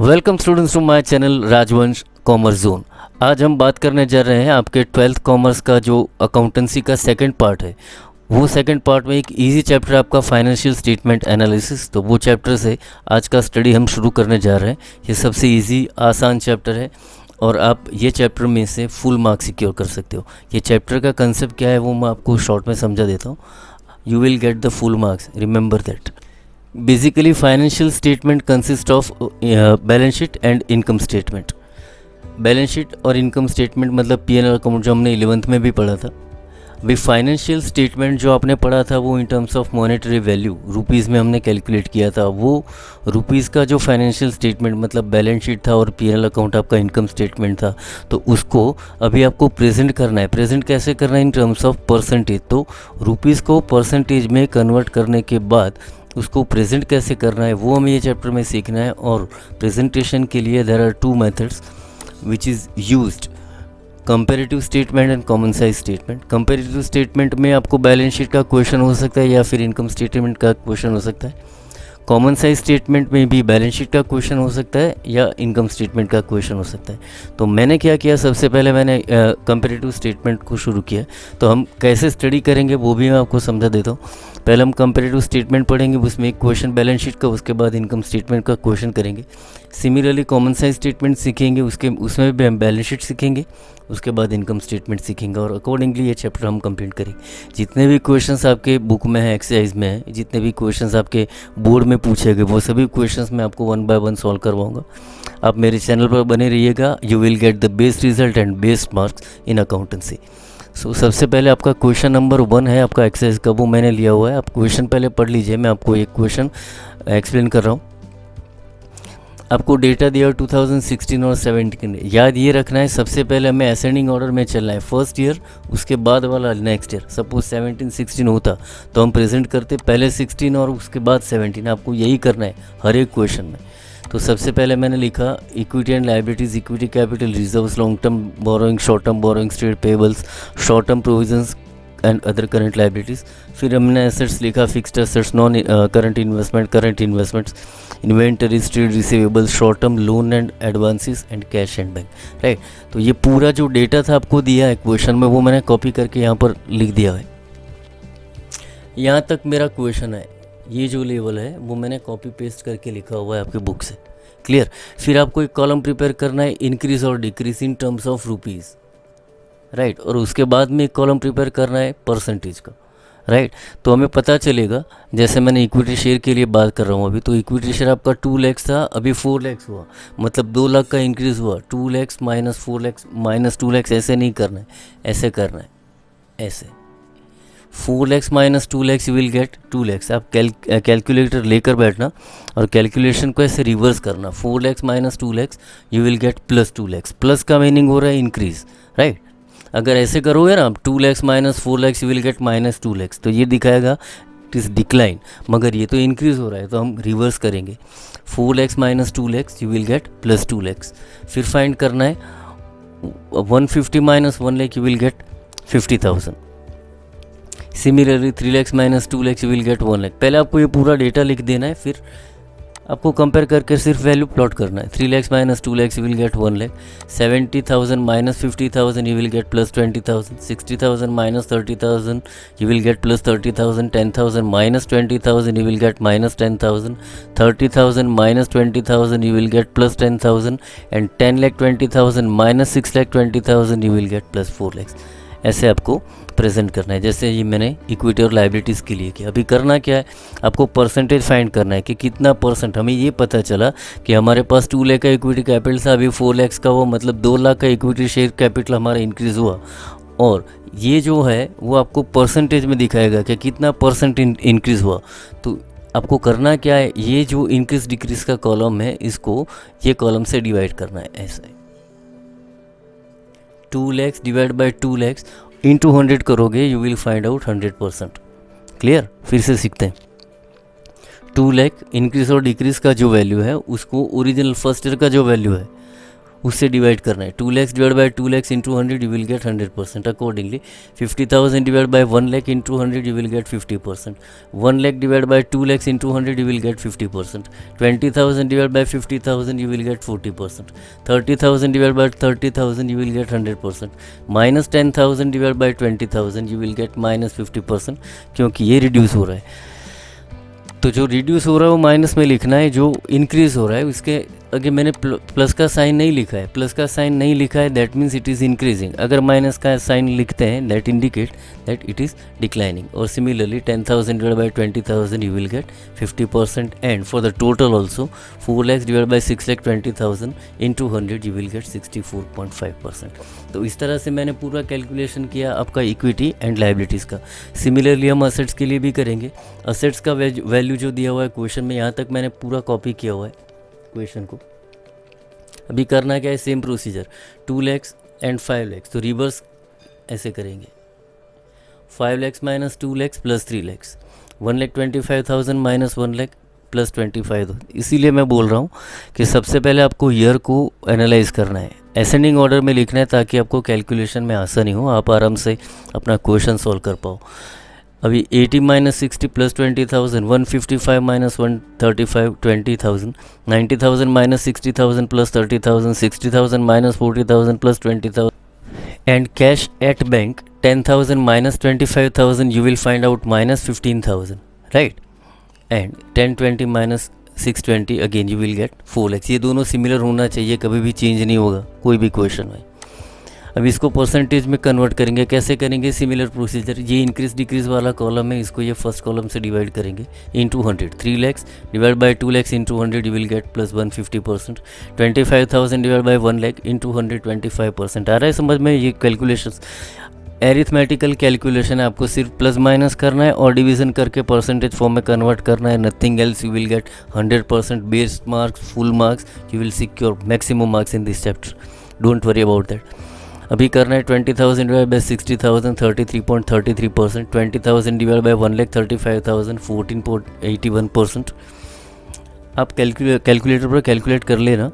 Welcome students to my channel Rajvansh commerce zone. आज हम बात करने जा रहे हैं आपके 12th कॉमर्स का जो अकाउंटेंसी का सेकंड पार्ट है। वो सेकंड पार्ट में एक इजी चैप्टर आपका फाइनेंशियल स्टेटमेंट एनालिसिस, तो वो चैप्टर से आज का स्टडी हम शुरू करने जा रहे हैं। ये सबसे इजी आसान चैप्टर है और आप ये चैप्टर में से फुल मार्क्स सिक्योर कर सकते हो। ये चैप्टर का कंसेप्ट क्या है वो मैं आपको शॉर्ट में समझा देता हूँ। You will get the full marks, remember that. Basically financial statement consist of balance sheet and income statement. Balance sheet और इनकम स्टेटमेंट मतलब P&L अकाउंट जो हमने 11th में भी पढ़ा था। अभी फाइनेंशियल स्टेटमेंट जो आपने पढ़ा था वो in terms of monetary value rupees में हमने कैलकुलेट किया था। वो रुपीज़ का जो फाइनेंशियल स्टेटमेंट मतलब बैलेंस शीट था और P&L अकाउंट आपका इनकम स्टेटमेंट था, तो उसको अभी आपको प्रेजेंट करना है। प्रेजेंट कैसे करना है? In terms of percentage. तो रुपीज़ को परसेंटेज में कन्वर्ट करने के बाद उसको प्रेजेंट कैसे करना है वो हमें ये चैप्टर में सीखना है। और प्रेजेंटेशन के लिए there are two methods which is used, comparative statement and common size statement. Comparative statement में आपको बैलेंस शीट का क्वेश्चन हो सकता है या फिर इनकम स्टेटमेंट का क्वेश्चन हो सकता है। कॉमन साइज स्टेटमेंट में भी बैलेंस शीट का क्वेश्चन हो सकता है या इनकम स्टेटमेंट का क्वेश्चन हो सकता है। तो मैंने क्या किया, सबसे पहले मैंने कंपैरेटिव स्टेटमेंट को शुरू किया। तो हम कैसे स्टडी करेंगे वो भी मैं आपको समझा देता हूँ। पहले हम कंपैरेटिव स्टेटमेंट पढ़ेंगे, उसमें एक क्वेश्चन बैलेंस शीट का, उसके बाद इनकम स्टेटमेंट का क्वेश्चन करेंगे। सिमिलरली कॉमन साइज स्टेटमेंट सीखेंगे, उसमें भी हम बैलेंस शीट सीखेंगे, उसके बाद इनकम स्टेटमेंट सीखेंगे और अकॉर्डिंगली ये चैप्टर हम कंप्लीट करेंगे। जितने भी क्वेश्चंस आपके बुक में है, एक्सरसाइज में है, जितने भी क्वेश्चंस आपके बोर्ड में पूछे गए वो सभी क्वेश्चंस मैं आपको 1 बाय 1 सॉल्व करवाऊंगा। आप मेरे चैनल पर बने रहिएगा। You will get the best result and best marks in accountancy. So सबसे पहले आपका क्वेश्चन नंबर 1 है आपका एक्सरसाइज का, वो मैंने लिया हुआ है। आप क्वेश्चन पहले पढ़ लीजिए, मैं आपको एक क्वेश्चन एक्सप्लेन कर रहा हूँ। आपको डेटा दिया 2016 और 17। याद ये रखना है, सबसे पहले हमें असेंडिंग ऑर्डर में चलना है, फर्स्ट ईयर उसके बाद वाला नेक्स्ट ईयर। सपोज 17-16 होता तो हम प्रेजेंट करते पहले 16 और उसके बाद 17। आपको यही करना है हर एक क्वेश्चन में। तो सबसे पहले मैंने लिखा equity and liabilities, equity capital, reserves, long term borrowing, short term borrowing, trade payables, short term provisions and other current liabilities. फिर हमने एसेट्स लिखा, fixed assets, non current investments, inventories, trade receivables, short term loan and advances and cash and bank. Right, तो ये पूरा जो data था आपको दिया है क्वेश्चन में वो मैंने कॉपी करके यहाँ पर लिख दिया है। यहाँ तक मेरा क्वेश्चन है, ये जो लेवल है वो मैंने कॉपी पेस्ट करके लिखा हुआ है आपके बुक से। क्लियर। फिर आपको एक कॉलम प्रिपेयर करना है, इंक्रीज और decrease in terms of rupees. Right, और उसके बाद में एक कॉलम प्रिपेयर करना है परसेंटेज का। राइट, तो हमें पता चलेगा, जैसे मैंने इक्विटी शेयर के लिए बात कर रहा हूँ अभी, तो इक्विटी शेयर आपका 2 लाख था, अभी 4 लाख हुआ, मतलब 2 लाख का इंक्रीज़ हुआ। 2 लाख माइनस 4 लाख माइनस 2 लाख ऐसे नहीं करना है, ऐसे करना है, ऐसे 4 lakh minus 2 lakh you will gate 2 lakh. आप कैलकुलेटर लेकर बैठना और कैलकुलेशन को ऐसे रिवर्स करना। 4 lakh minus 2 lakh you will gate plus 2 lakh. Plus का मीनिंग हो रहा है इंक्रीज। राइट, अगर ऐसे करोगे ना आप 2 lakh minus 4 lakh you will get minus 2 lakh, तो ये दिखाएगा इट इज़ डिक्लाइन, मगर ये तो इंक्रीज हो रहा है, तो हम रिवर्स करेंगे। 4 lakh minus 2 lakh you will gate plus 2 lakh. फिर फाइंड करना है 150 minus 1 lakh you will gate 50,000। Similarly 3 lakh minus 2 lakh you will gate 1 lakh. पहले आपको ये पूरा डेटा लिख देना है, फिर आपको कंपेयर करके सिर्फ वैल्यू प्लॉट करना है। 3 lakh minus 2 lakh you will gate 1 lakh. 70,000 minus 50,000 you will gate plus 20,000। 60,000 minus 30,000 you will gate plus 30,000। 10,000 minus 20,000 you will get minus 10,000. 30,000 minus 20,000 you will get plus 10,000. And 10,20,000 minus 6,20,000 you will get plus 4 lakhs. ऐसे आपको present करना है, जैसे ये मैंने equity और liabilities के लिए किया। अभी करना क्या है, आपको परसेंटेज फाइंड करना है कि कितना परसेंट। हमें ये पता चला कि हमारे पास 2 लाख का इक्विटी कैपिटल था, अभी 4 लाख का हुआ, मतलब 2 लाख का इक्विटी शेयर कैपिटल हमारा इंक्रीज़ हुआ। और ये जो है वो आपको परसेंटेज में दिखाएगा कि कितना परसेंट इंक्रीज़ हुआ। तो आपको करना क्या है, ये जो इंक्रीज डिक्रीज का कॉलम है इसको ये कॉलम से डिवाइड करना है। ऐसे 2 lakhs divide by 2 lakhs into 100 करोगे, you will find out 100%। Clear, फिर से सीखते हैं। 2 लाख इंक्रीज और डिक्रीज का जो वैल्यू है उसको ओरिजिनल फर्स्ट ईयर का जो वैल्यू है उससे डिवाइड करना है। 2 lakhs divide bye 2 lakhs into 100 you will gate 100%। Accordingly 50,000 divide by 1 lakh into 100 you will get 50%। 1 lakh divide by 2 lakhs into 100 you will get 50%। 20,000 divide by 50,000 you will gate 40%। 30,000 divide by 30,000 you will gate 100%। Minus 10,000 divide by 20,000 you will get minus 50%, क्योंकि ये reduce हो रहा है। तो जो reduce हो रहा है वो माइनस में लिखना है, जो इंक्रीज़ हो रहा है उसके आगे मैंने प्लस का साइन नहीं लिखा है। प्लस का साइन नहीं लिखा है that means it is increasing. अगर माइनस का साइन लिखते हैं that indicate that it is declining. और similarly 10,000 divide by 20,000 you will get 50%। And for the total also 4 lakhs divide by 6,20,000 into 100 you will get 64.5%। तो इस तरह से मैंने पूरा कैलकुलेशन किया आपका इक्विटी एंड लाइबिलिटीज़ का। सिमिलरली हम असेट्स के लिए भी करेंगे। असेट्स का वैल्यू जो दिया हुआ है क्वेश्चन में, यहाँ तक मैंने पूरा कॉपी किया हुआ है क्वेश्चन को। अभी करना क्या है, same procedure 2 lakhs and 5 lakhs, तो रिवर्स ऐसे करेंगे। 5 lakhs minus 2 lakhs plus 3 lakhs, 1,25,000 minus 1 lakh plus 25,000। इसीलिए मैं बोल रहा हूँ कि सबसे पहले आपको ईयर को एनालाइज करना है, असेंडिंग ऑर्डर में लिखना है, ताकि आपको कैलकुलेशन में आसानी हो, आप आराम से अपना क्वेश्चन सॉल्व कर पाओ। अभी 80 minus 60 plus 20,000, 155 minus 135 20,000, 90,000 minus 60,000 plus 30,000, 60,000 minus 40,000 plus 20,000, and cash at bank 10,000 minus 25,000 you will find out minus 15,000, right? And 1020 minus 620 again you will gate 4 lakhs। ये दोनों सिमिलर होना चाहिए, कभी भी चेंज नहीं होगा कोई भी क्वेश्चन में। अब इसको परसेंटेज में कन्वर्ट करेंगे, कैसे करेंगे, सिमिलर प्रोसीजर। ये इंक्रीज डिक्रीज वाला कॉलम है, इसको ये फर्स्ट कॉलम से डिवाइड करेंगे into 100। 3 lakhs divide bye 2 lakhs into 100 you will gate plus 150%। 25,000 divide by 1 lakh into 100 25%। आ रहा है समझ में? ये कैलकुलेशन एरिथमेटिकल कैलकुलेशन है, आपको सिर्फ प्लस माइनस करना है और डिवीजन करके परसेंटेज फॉर्म में कन्वर्ट करना है, nothing else. You will gate 100% based marks, full marks, you will secure maximum marks in this chapter, don't worry about that. अभी करना है 20,000 डिवाइड बाय 60,000 33.33%। 20,000 divide by 1,35,000 14.81%। आप कैलकुलेटर पर कैलकुलेट कर लेना,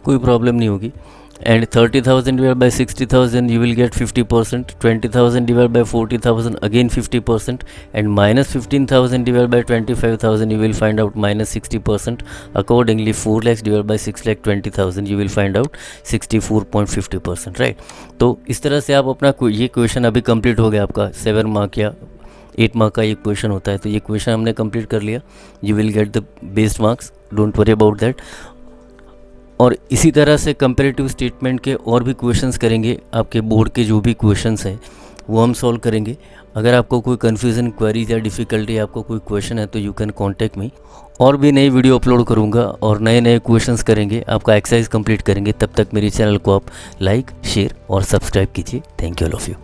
कोई प्रॉब्लम नहीं होगी। And 30,000 divide by 60,000 you will get 50%। 20,000 divide by 40,000 again 50%। And minus 15,000 divide by 25,000 you will find out minus 60%। Accordingly 4 lakhs divide by 6,20,000 you will find out 64.50%, right? तो इस तरह से आप अपना ये क्वेश्चन अभी कंप्लीट हो गया आपका 7 मार्क या 8 मार्क का ये क्वेश्चन होता है। तो ये क्वेश्चन हमने कंप्लीट कर लिया, you will get the based marks, don't worry about that. और इसी तरह से कंपैरेटिव स्टेटमेंट के और भी क्वेश्चंस करेंगे, आपके बोर्ड के जो भी क्वेश्चंस हैं वो हम सॉल्व करेंगे। अगर आपको कोई कन्फ्यूज़न, क्वेरीज या डिफ़िकल्टी, आपको कोई क्वेश्चन है तो यू कैन कॉन्टैक्ट मी। और भी नई वीडियो अपलोड करूँगा और नए नए क्वेश्चंस करेंगे, आपका एक्सरसाइज कंप्लीट करेंगे। तब तक मेरे चैनल को आप लाइक, शेयर और सब्सक्राइब कीजिए। Thank you all of you.